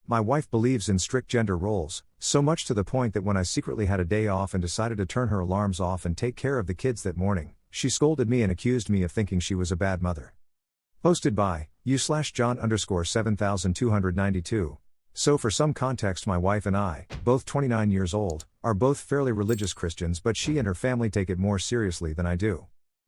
My wife believes in strict gender roles, so much to the point that when I secretly had a day off and decided to turn her alarms off and take care of the kids that morning, she scolded me and accused me of thinking she was a bad mother. Posted by u/John_7292. So for some context, my wife and I, both 29 years old, are both fairly religious Christians, but she and her family take it more seriously than I do.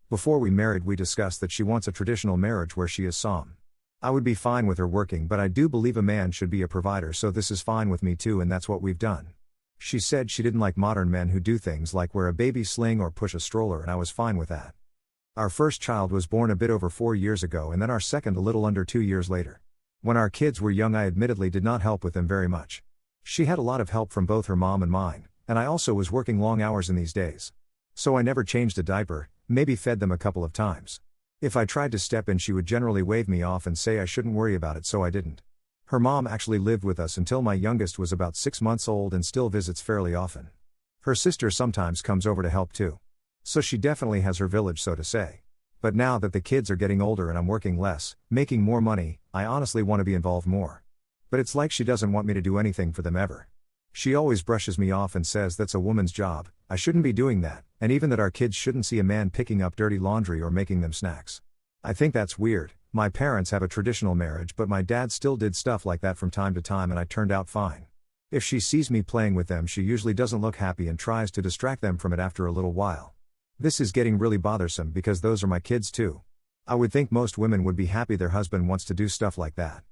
Before we married, we discussed that she wants a traditional marriage where she is Psalm. I would be fine with her working, but I do believe a man should be a provider, so this is fine with me too, and that's what we've done. She said she didn't like modern men who do things like wear a baby sling or push a stroller, and I was fine with that. Our first child was born a bit over 4 years ago, and then our second a little under 2 years later. When our kids were young, I admittedly did not help with them very much. She had a lot of help from both her mom and mine, and I also was working long hours in these days. So I never changed a diaper, maybe fed them a couple of times. If I tried to step in, she would generally wave me off and say I shouldn't worry about it, so I didn't. Her mom actually lived with us until my youngest was about 6 months old and still visits fairly often. Her sister sometimes comes over to help too. So she definitely has her village, so to say. But now that the kids are getting older and I'm working less, making more money, I honestly want to be involved more. But it's like she doesn't want me to do anything for them ever. She always brushes me off and says that's a woman's job, I shouldn't be doing that, and even that our kids shouldn't see a man picking up dirty laundry or making them snacks. I think that's weird. My parents have a traditional marriage, but my dad still did stuff like that from time to time, and I turned out fine. If she sees me playing with them, she usually doesn't look happy and tries to distract them from it after a little while. This is getting really bothersome because those are my kids too. I would think most women would be happy their husband wants to do stuff like that.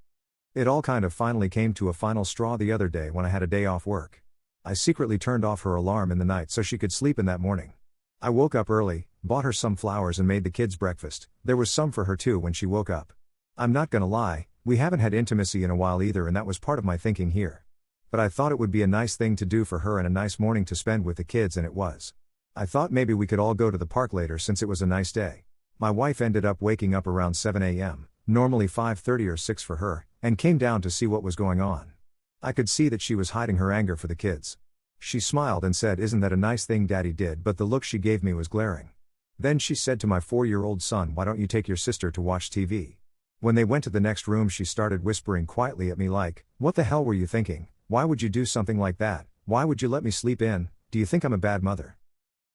It all kind of finally came to a final straw the other day when I had a day off work. I secretly turned off her alarm in the night so she could sleep in that morning. I woke up early, bought her some flowers and made the kids breakfast. There was some for her too when she woke up. I'm not gonna lie, we haven't had intimacy in a while either, and that was part of my thinking here. But I thought it would be a nice thing to do for her and a nice morning to spend with the kids, and it was. I thought maybe we could all go to the park later since it was a nice day. My wife ended up waking up around 7 a.m., normally 5:30 or 6 for her, and came down to see what was going on. I could see that she was hiding her anger for the kids. She smiled and said, "Isn't that a nice thing Daddy did?" But the look she gave me was glaring. Then she said to my 4-year-old son, "Why don't you take your sister to watch TV?" When they went to the next room, she started whispering quietly at me like, "What the hell were you thinking? Why would you do something like that? Why would you let me sleep in? Do you think I'm a bad mother?"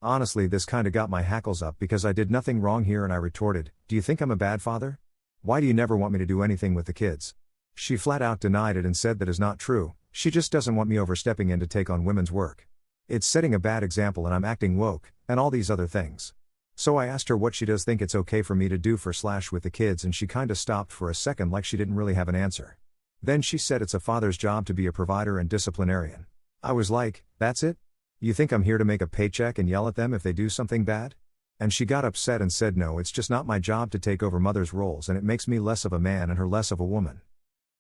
Honestly, this kinda got my hackles up because I did nothing wrong here, and I retorted, "Do you think I'm a bad father? Why do you never want me to do anything with the kids?" She flat out denied it and said that is not true. She just doesn't want me overstepping in to take on women's work. It's setting a bad example and I'm acting woke, and all these other things. So I asked her what she does think it's okay for me to do with the kids, and she kinda stopped for a second like she didn't really have an answer. Then she said it's a father's job to be a provider and disciplinarian. I was like, that's it? You think I'm here to make a paycheck and yell at them if they do something bad? And she got upset and said no, it's just not my job to take over mother's roles, and it makes me less of a man and her less of a woman.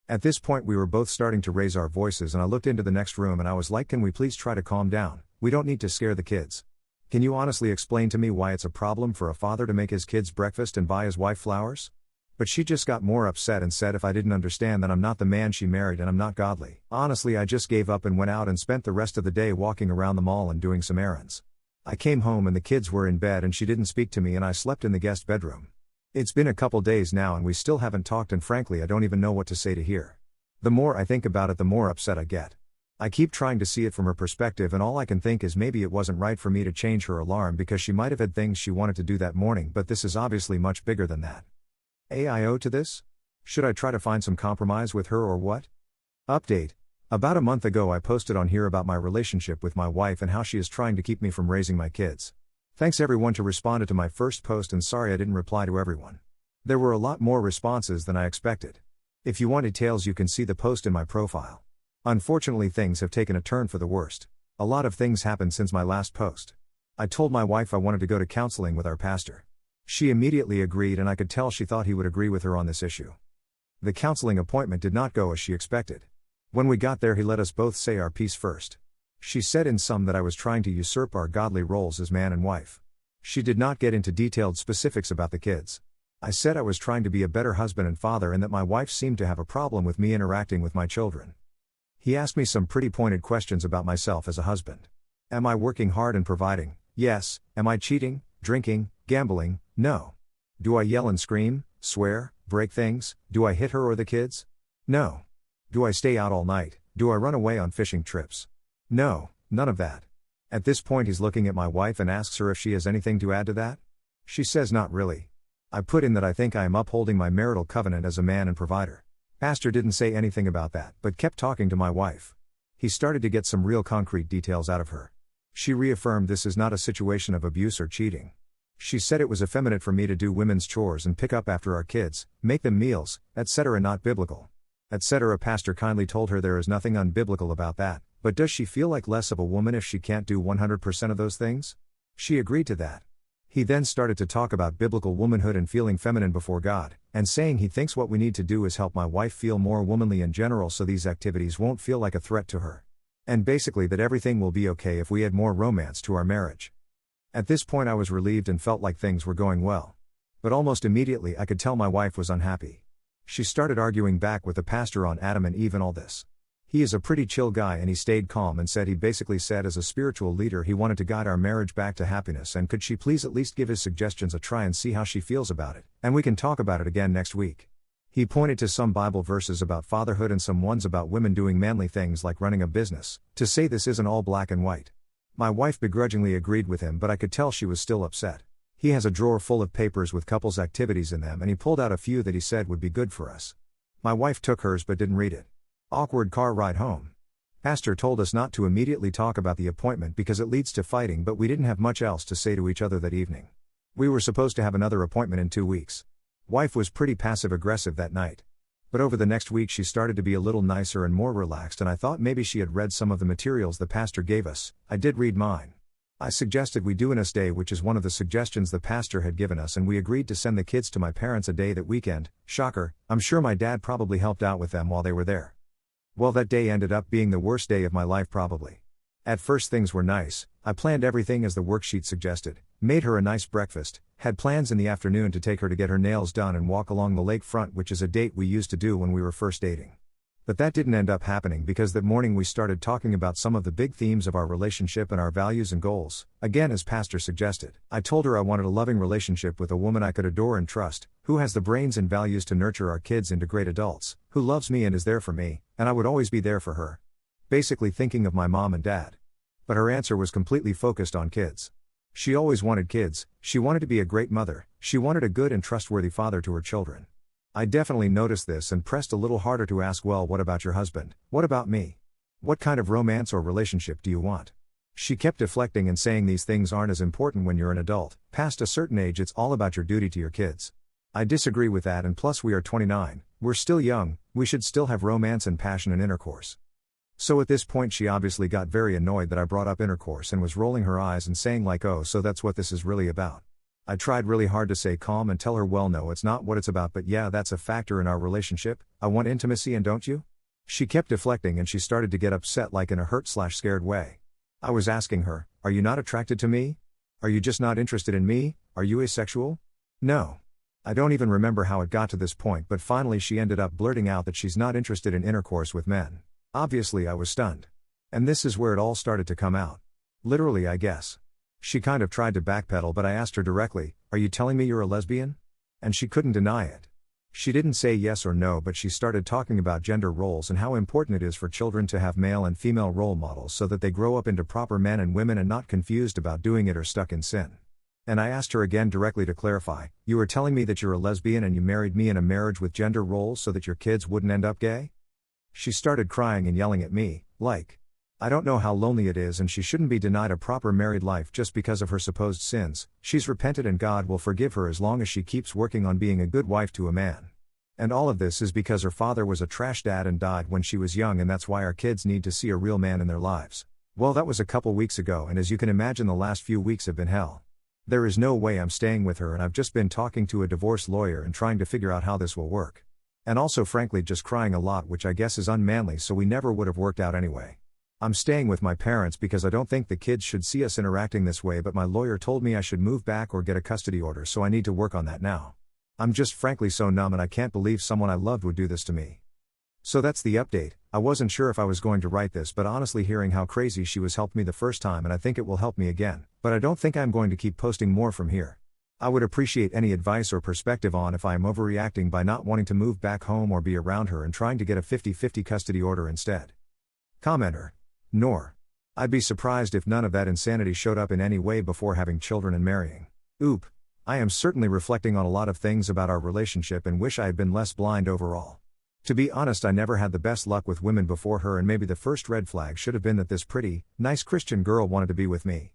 At this point we were both starting to raise our voices, and I looked into the next room and I was like, can we please try to calm down? We don't need to scare the kids. Can you honestly explain to me why it's a problem for a father to make his kids breakfast and buy his wife flowers? But she just got more upset and said if I didn't understand, then I'm not the man she married and I'm not godly. Honestly, I just gave up and went out and spent the rest of the day walking around the mall and doing some errands. I came home and the kids were in bed and she didn't speak to me, and I slept in the guest bedroom. It's been a couple days now and we still haven't talked, and frankly I don't even know what to say to her. The more I think about it, the more upset I get. I keep trying to see it from her perspective, and all I can think is maybe it wasn't right for me to change her alarm because she might have had things she wanted to do that morning, but this is obviously much bigger than that. AIO to this? Should I try to find some compromise with her or what? Update. About a month ago I posted on here about my relationship with my wife and how she is trying to keep me from raising my kids. Thanks everyone who responded to my first post, and sorry I didn't reply to everyone. There were a lot more responses than I expected. If you want details you can see the post in my profile. Unfortunately things have taken a turn for the worst. A lot of things happened since my last post. I told my wife I wanted to go to counseling with our pastor. She immediately agreed, and I could tell she thought he would agree with her on this issue. The counseling appointment did not go as she expected. When we got there he let us both say our piece first. She said in sum that I was trying to usurp our godly roles as man and wife. She did not get into detailed specifics about the kids. I said I was trying to be a better husband and father, and that my wife seemed to have a problem with me interacting with my children. He asked me some pretty pointed questions about myself as a husband. Am I working hard and providing? Yes. Am I cheating, drinking, gambling? No. Do I yell and scream, swear, break things? Do I hit her or the kids? No. Do I stay out all night? Do I run away on fishing trips? No, none of that. At this point he's looking at my wife and asks her if she has anything to add to that. She says not really. I put in that I think I am upholding my marital covenant as a man and provider. Pastor didn't say anything about that, but kept talking to my wife. He started to get some real concrete details out of her. She reaffirmed this is not a situation of abuse or cheating. She said it was effeminate for me to do women's chores and pick up after our kids, make them meals, etc. not biblical. Etc. Pastor kindly told her there is nothing unbiblical about that, but does she feel like less of a woman if she can't do 100% of those things? She agreed to that. He then started to talk about biblical womanhood and feeling feminine before God, and saying he thinks what we need to do is help my wife feel more womanly in general so these activities won't feel like a threat to her. And basically that everything will be okay if we add more romance to our marriage. At this point I was relieved and felt like things were going well. But almost immediately I could tell my wife was unhappy. She started arguing back with the pastor on Adam and Eve and all this. He is a pretty chill guy and he stayed calm and said he basically said as a spiritual leader he wanted to guide our marriage back to happiness and could she please at least give his suggestions a try and see how she feels about it, and we can talk about it again next week. He pointed to some Bible verses about fatherhood and some ones about women doing manly things like running a business, to say this isn't all black and white. My wife begrudgingly agreed with him but I could tell she was still upset. He has a drawer full of papers with couples activities in them and he pulled out a few that he said would be good for us. My wife took hers but didn't read it. Awkward car ride home. Pastor told us not to immediately talk about the appointment because it leads to fighting, but we didn't have much else to say to each other that evening. We were supposed to have another appointment in 2 weeks. Wife was pretty passive-aggressive that night. But over the next week she started to be a little nicer and more relaxed and I thought maybe she had read some of the materials the pastor gave us. I did read mine. I suggested we do an us day, which is one of the suggestions the pastor had given us, and we agreed to send the kids to my parents a day that weekend. Shocker, I'm sure my dad probably helped out with them while they were there. Well, that day ended up being the worst day of my life probably. At first things were nice. I planned everything as the worksheet suggested, made her a nice breakfast, had plans in the afternoon to take her to get her nails done and walk along the lakefront, which is a date we used to do when we were first dating. But that didn't end up happening because that morning we started talking about some of the big themes of our relationship and our values and goals, again as pastor suggested. I told her I wanted a loving relationship with a woman I could adore and trust, who has the brains and values to nurture our kids into great adults, who loves me and is there for me, and I would always be there for her. Basically thinking of my mom and dad. But her answer was completely focused on kids. She always wanted kids, she wanted to be a great mother, she wanted a good and trustworthy father to her children. I definitely noticed this and pressed a little harder to ask, well, what about your husband? What about me? What kind of romance or relationship do you want? She kept deflecting and saying these things aren't as important when you're an adult. Past a certain age it's all about your duty to your kids. I disagree with that, and plus we are 29, we're still young, we should still have romance and passion and intercourse. So at this point she obviously got very annoyed that I brought up intercourse and was rolling her eyes and saying like, oh, so that's what this is really about. I tried really hard to say calm and tell her, well, no, it's not what it's about, but yeah, that's a factor in our relationship. I want intimacy and don't you? She kept deflecting and she started to get upset, like in a hurt/scared way. I was asking her, are you not attracted to me? Are you just not interested in me? Are you asexual? No. I don't even remember how it got to this point, but finally she ended up blurting out that she's not interested in intercourse with men. Obviously I was stunned. And this is where it all started to come out. Literally, I guess. She kind of tried to backpedal, but I asked her directly, are you telling me you're a lesbian? And she couldn't deny it. She didn't say yes or no, but she started talking about gender roles and how important it is for children to have male and female role models so that they grow up into proper men and women and not confused about doing it or stuck in sin. And I asked her again directly to clarify, you are telling me that you're a lesbian and you married me in a marriage with gender roles so that your kids wouldn't end up gay? She started crying and yelling at me, like, I don't know how lonely it is and she shouldn't be denied a proper married life just because of her supposed sins. She's repented and God will forgive her as long as she keeps working on being a good wife to a man. And all of this is because her father was a trash dad and died when she was young, and that's why our kids need to see a real man in their lives. Well, that was a couple weeks ago, and as you can imagine the last few weeks have been hell. There is no way I'm staying with her, and I've just been talking to a divorce lawyer and trying to figure out how this will work. And also frankly just crying a lot, which I guess is unmanly, so we never would have worked out anyway. I'm staying with my parents because I don't think the kids should see us interacting this way, but my lawyer told me I should move back or get a custody order, so I need to work on that now. I'm just frankly so numb and I can't believe someone I loved would do this to me. So that's the update. I wasn't sure if I was going to write this, but honestly hearing how crazy she was helped me the first time, and I think it will help me again, but I don't think I'm going to keep posting more from here. I would appreciate any advice or perspective on if I am overreacting by not wanting to move back home or be around her and trying to get a 50-50 custody order instead. Commenter. Nor. I'd be surprised if none of that insanity showed up in any way before having children and marrying. Oop. I am certainly reflecting on a lot of things about our relationship and wish I had been less blind overall. To be honest, I never had the best luck with women before her, and maybe the first red flag should have been that this pretty, nice Christian girl wanted to be with me.